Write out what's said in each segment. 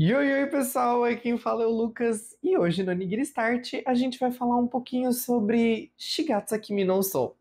Oi, oi, pessoal, aqui quem fala é o Lucas e hoje no Nigiri Start a gente vai falar um pouquinho sobre Shigatsu no Uso.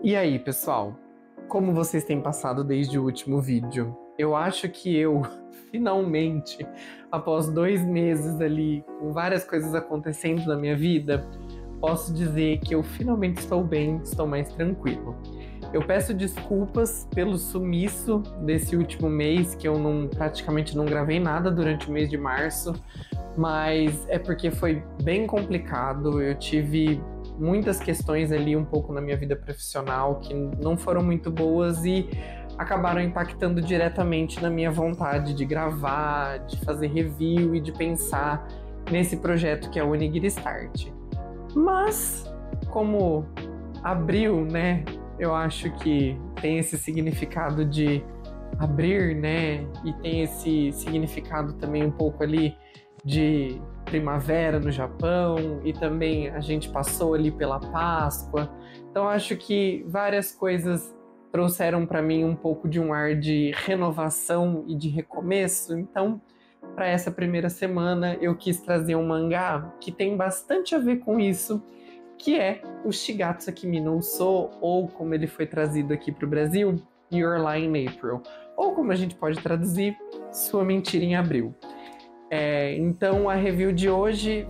E aí, pessoal, como vocês têm passado desde o último vídeo? Eu acho que eu, finalmente, após 2 meses ali, com várias coisas acontecendo na minha vida, posso dizer que eu finalmente estou bem, estou mais tranquilo. Eu peço desculpas pelo sumiço desse último mês, que eu praticamente não gravei nada durante o mês de março, mas é porque foi bem complicado. Eu tive muitas questões ali um pouco na minha vida profissional que não foram muito boas e acabaram impactando diretamente na minha vontade de gravar, de fazer review e de pensar nesse projeto que é o Onigiri Start. Mas, como abril, né, eu acho que tem esse significado de abrir, né, e tem esse significado também um pouco ali de primavera no Japão, e também a gente passou ali pela Páscoa. Então acho que várias coisas trouxeram para mim um pouco de um ar de renovação e de recomeço. Então, para essa primeira semana, eu quis trazer um mangá que tem bastante a ver com isso, que é o Shigatsu no Uso, ou como ele foi trazido aqui para o Brasil, Your Lie in April, ou como a gente pode traduzir, Sua Mentira em Abril. Então a review de hoje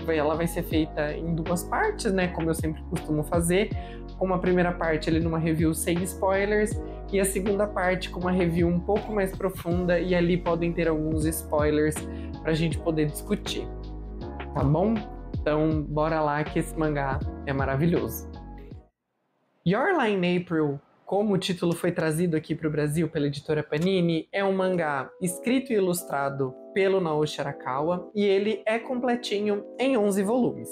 ela vai ser feita em duas partes, né? Como eu sempre costumo fazer. Uma primeira parte ali numa review sem spoilers e a segunda parte com uma review um pouco mais profunda e ali podem ter alguns spoilers para a gente poder discutir, tá bom? Então bora lá que esse mangá é maravilhoso. Your Lie in April, como o título foi trazido aqui para o Brasil pela editora Panini, é um mangá escrito e ilustrado pelo Naoshi Arakawa e ele é completinho em 11 volumes.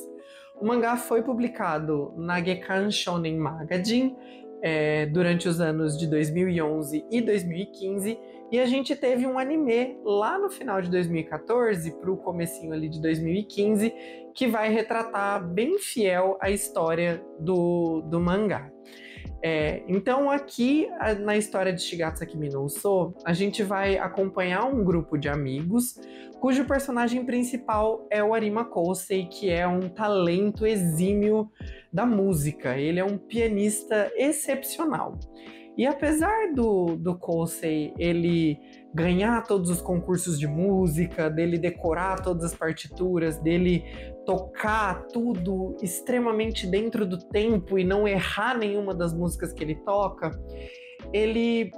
O mangá foi publicado na Gekkan Shonen Magazine durante os anos de 2011 e 2015 e a gente teve um anime lá no final de 2014 para o comecinho ali de 2015 que vai retratar bem fiel a história do mangá. Então aqui na história de Shigatsu no Uso, a gente vai acompanhar um grupo de amigos cujo personagem principal é o Arima Kousei, que é um talento exímio da música. Ele é um pianista excepcional. E apesar do Kousei ele ganhar todos os concursos de música, dele decorar todas as partituras, dele tocar tudo extremamente dentro do tempo e não errar nenhuma das músicas que ele toca, ele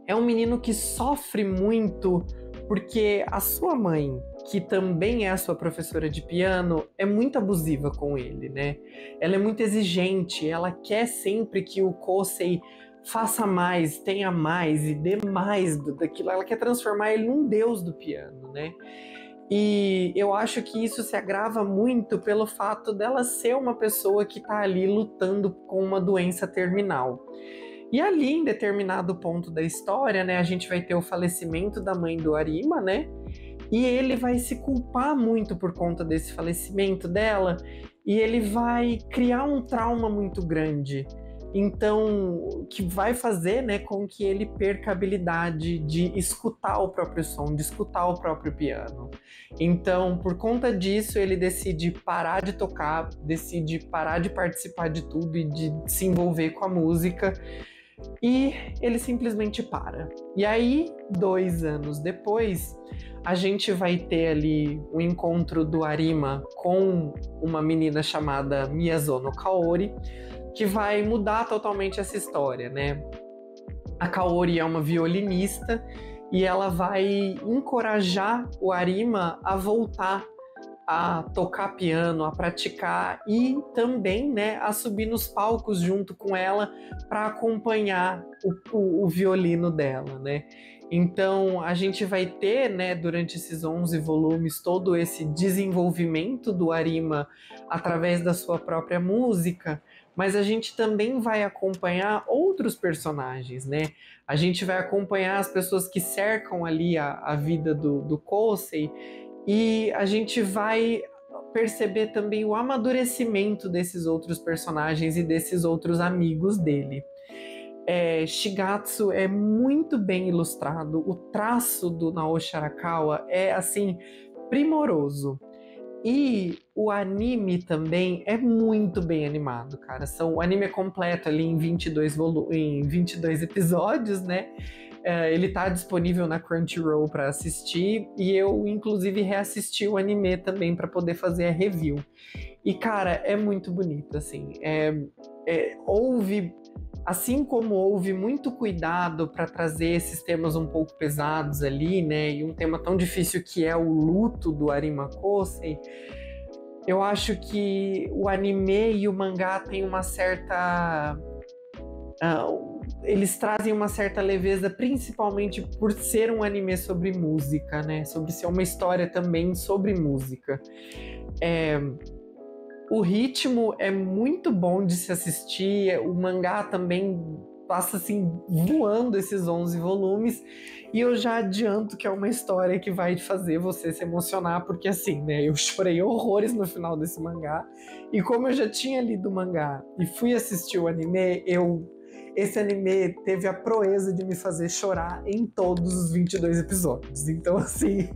é um menino que sofre muito porque a sua mãe, que também é a sua professora de piano, é muito abusiva com ele, né? Ela é muito exigente, ela quer sempre que o Kosei faça mais, tenha mais e dê mais daquilo. Ela quer transformar ele num deus do piano, né? E eu acho que isso se agrava muito pelo fato dela ser uma pessoa que está ali lutando com uma doença terminal. E ali, em determinado ponto da história, né, a gente vai ter o falecimento da mãe do Arima, né? E ele vai se culpar muito por conta desse falecimento dela, e ele vai criar um trauma muito grande. Então, que vai fazer, né, com que ele perca a habilidade de escutar o próprio som, de escutar o próprio piano. Então, por conta disso, ele decide parar de tocar, decide parar de participar de tudo e de se envolver com a música. E ele simplesmente para. E aí, 2 anos depois, a gente vai ter ali o encontro do Arima com uma menina chamada Miyazono Kaori, que vai mudar totalmente essa história, né? A Kaori é uma violinista e ela vai encorajar o Arima a voltar a tocar piano, a praticar e também, né, a subir nos palcos junto com ela para acompanhar o violino dela, né? Então a gente vai ter, né, durante esses 11 volumes todo esse desenvolvimento do Arima através da sua própria música, mas a gente também vai acompanhar outros personagens, né? A gente vai acompanhar as pessoas que cercam ali a vida do Kosei e a gente vai perceber também o amadurecimento desses outros personagens e desses outros amigos dele. Shigatsu é muito bem ilustrado, o traço do Naoshi Arakawa é assim primoroso. E o anime também é muito bem animado, cara. O anime é completo ali em 22 episódios, né? Ele tá disponível na Crunchyroll para assistir e eu, inclusive, reassisti o anime também para poder fazer a review. E, cara, é muito bonito, assim. Assim como houve muito cuidado para trazer esses temas um pouco pesados ali, né? E um tema tão difícil que é o luto do Arima Kosei, eu acho que o anime e o mangá têm uma certa... eles trazem uma certa leveza, principalmente por ser um anime sobre música, né? Sobre ser uma história também sobre música. O ritmo é muito bom de se assistir, o mangá também passa assim voando esses 11 volumes, e eu já adianto que é uma história que vai fazer você se emocionar, porque assim, né, eu chorei horrores no final desse mangá, e como eu já tinha lido o mangá e fui assistir o anime, esse anime teve a proeza de me fazer chorar em todos os 22 episódios, então assim...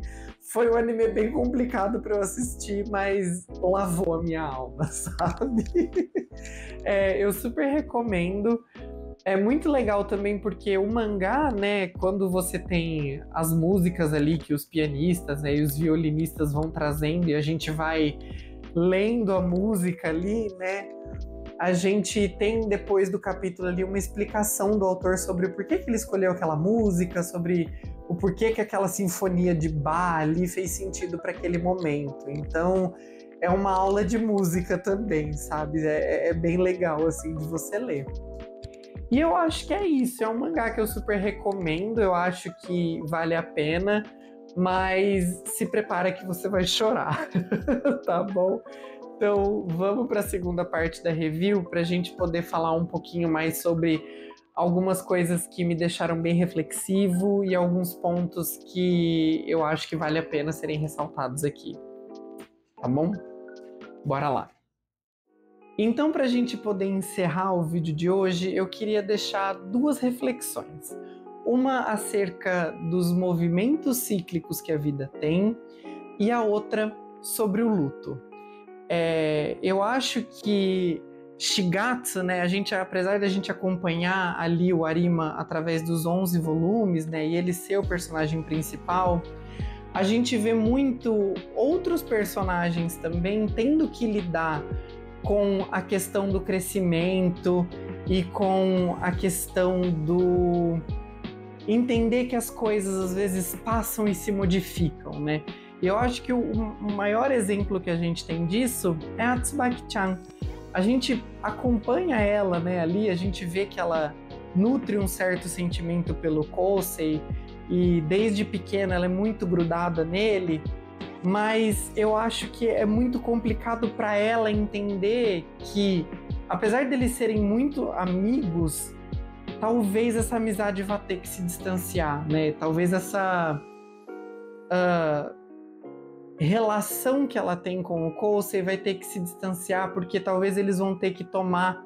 Foi um anime bem complicado para eu assistir, mas lavou a minha alma, sabe? Eu super recomendo. É muito legal também porque o mangá, né, quando você tem as músicas ali que os pianistas, né, e os violinistas vão trazendo e a gente vai lendo a música ali, né, a gente tem depois do capítulo ali uma explicação do autor sobre o porquê que ele escolheu aquela música, sobre o porquê que aquela sinfonia de Bach ali fez sentido para aquele momento. Então, é uma aula de música também, sabe? É bem legal, assim, de você ler. E eu acho que é isso. É um mangá que eu super recomendo. Eu acho que vale a pena. Mas se prepara que você vai chorar, tá bom? Então, vamos para a segunda parte da review para a gente poder falar um pouquinho mais sobre algumas coisas que me deixaram bem reflexivo e alguns pontos que eu acho que vale a pena serem ressaltados aqui. Tá bom? Bora lá. Então, para a gente poder encerrar o vídeo de hoje, eu queria deixar duas reflexões. Uma acerca dos movimentos cíclicos que a vida tem e a outra sobre o luto. Eu acho que Shigatsu, né, apesar de a gente acompanhar ali o Arima através dos 11 volumes, né, e ele ser o personagem principal, a gente vê muito outros personagens também tendo que lidar com a questão do crescimento e com a questão do entender que as coisas às vezes passam e se modificam, né? E eu acho que o maior exemplo que a gente tem disso é a Tsubaki-chan. A gente acompanha ela, né, ali, a gente vê que ela nutre um certo sentimento pelo Kosei e desde pequena ela é muito grudada nele, mas eu acho que é muito complicado para ela entender que, apesar deles serem muito amigos, talvez essa amizade vá ter que se distanciar, né? Talvez essa relação que ela tem com o Kosei vai ter que se distanciar, porque talvez eles vão ter que tomar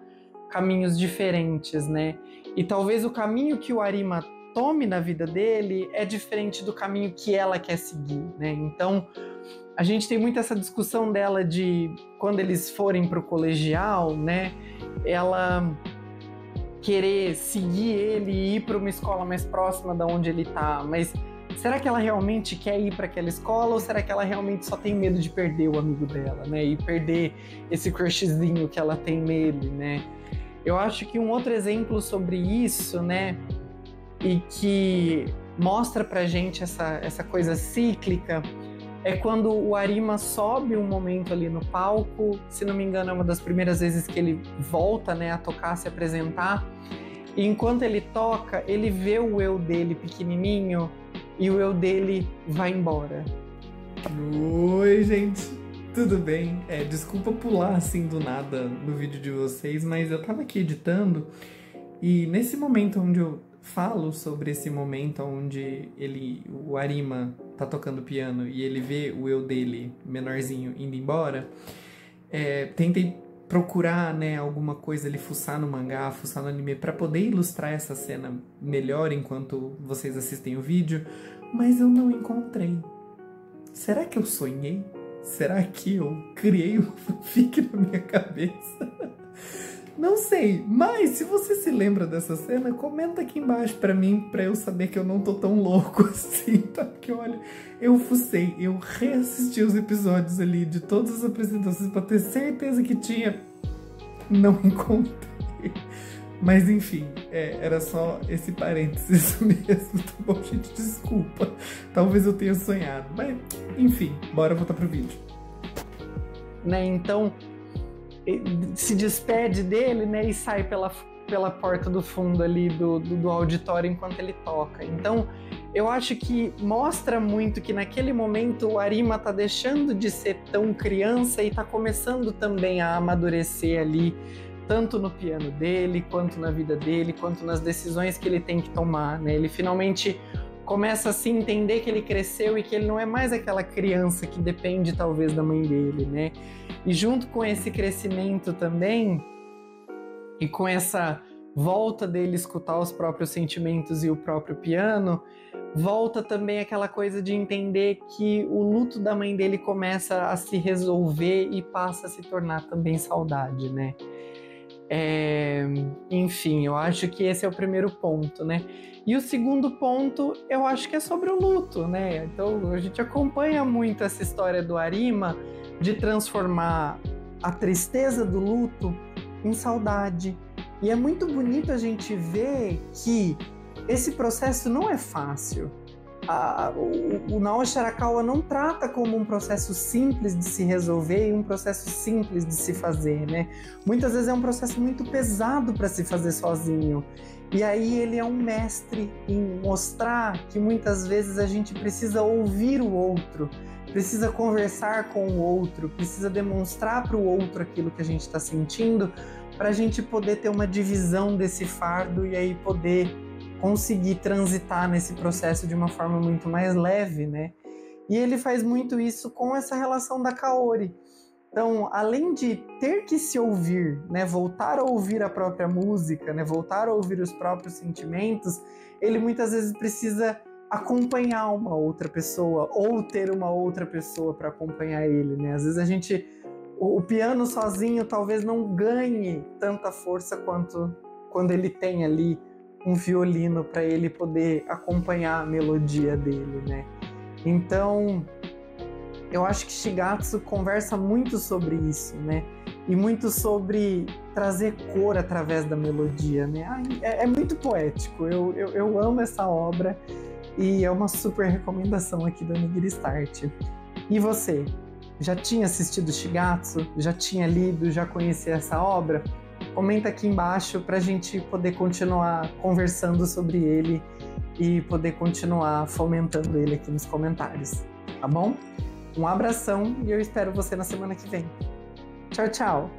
caminhos diferentes, né? E talvez o caminho que o Arima tome na vida dele é diferente do caminho que ela quer seguir, né? Então, a gente tem muito essa discussão dela de quando eles forem pro colegial, né? Ela querer seguir ele e ir para uma escola mais próxima da onde ele tá, mas será que ela realmente quer ir para aquela escola ou será que ela realmente só tem medo de perder o amigo dela, né? E perder esse crushzinho que ela tem nele, né? Eu acho que um outro exemplo sobre isso, né, e que mostra pra gente essa coisa cíclica, é quando o Arima sobe um momento ali no palco, se não me engano é uma das primeiras vezes que ele volta, né, a tocar, se apresentar, e enquanto ele toca, ele vê o eu dele pequenininho e o eu dele vai embora. Oi, gente, tudo bem? Desculpa pular assim do nada no vídeo de vocês, mas eu tava aqui editando e nesse momento onde eu falo sobre esse momento onde o Arima tá tocando piano e ele vê o eu dele, menorzinho, indo embora, tentei procurar, né, alguma coisa ali, fuçar no mangá, fuçar no anime, pra poder ilustrar essa cena melhor enquanto vocês assistem o vídeo, mas eu não encontrei. Será que eu sonhei? Será que eu criei um fanfic na minha cabeça? Não sei, mas se você se lembra dessa cena, comenta aqui embaixo pra mim, pra eu saber que eu não tô tão louco assim, tá? Porque olha, eu fucei, eu reassisti os episódios ali de todas as apresentações pra ter certeza que tinha. Não encontrei. Mas enfim, era só esse parênteses mesmo, tá bom, gente? Desculpa. Talvez eu tenha sonhado, mas enfim, bora voltar pro vídeo. Né, então se despede dele, né, e sai pela porta do fundo ali do auditório enquanto ele toca. Então, eu acho que mostra muito que naquele momento o Arima tá deixando de ser tão criança e tá começando também a amadurecer ali, tanto no piano dele, quanto na vida dele, quanto nas decisões que ele tem que tomar, né? Ele finalmente começa a se entender que ele cresceu e que ele não é mais aquela criança que depende talvez da mãe dele, né? E junto com esse crescimento também, e com essa volta dele escutar os próprios sentimentos e o próprio piano, volta também aquela coisa de entender que o luto da mãe dele começa a se resolver e passa a se tornar também saudade, né? Enfim, eu acho que esse é o primeiro ponto, né? E o segundo ponto, eu acho que é sobre o luto, né? Então, a gente acompanha muito essa história do Arima de transformar a tristeza do luto em saudade. E é muito bonito a gente ver que esse processo não é fácil. O Naoshi Arakawa não trata como um processo simples de se resolver e um processo simples de se fazer, né? Muitas vezes é um processo muito pesado para se fazer sozinho. E aí ele é um mestre em mostrar que muitas vezes a gente precisa ouvir o outro, precisa conversar com o outro, precisa demonstrar para o outro aquilo que a gente está sentindo, para a gente poder ter uma divisão desse fardo e aí poder conseguir transitar nesse processo de uma forma muito mais leve, né? E ele faz muito isso com essa relação da Kaori. Então, além de ter que se ouvir, né, voltar a ouvir a própria música, né, voltar a ouvir os próprios sentimentos, ele muitas vezes precisa acompanhar uma outra pessoa ou ter uma outra pessoa para acompanhar ele, né? Às vezes o piano sozinho talvez não ganhe tanta força quanto quando ele tem ali um violino para ele poder acompanhar a melodia dele, né? Então, eu acho que Shigatsu conversa muito sobre isso, né? E muito sobre trazer cor através da melodia, né? É muito poético, eu amo essa obra e é uma super recomendação aqui do Onigiri Start. E você, já tinha assistido Shigatsu? Já tinha lido? Já conhecia essa obra? Comenta aqui embaixo para a gente poder continuar conversando sobre ele e poder continuar fomentando ele aqui nos comentários, tá bom? Um abração e eu espero você na semana que vem. Tchau, tchau!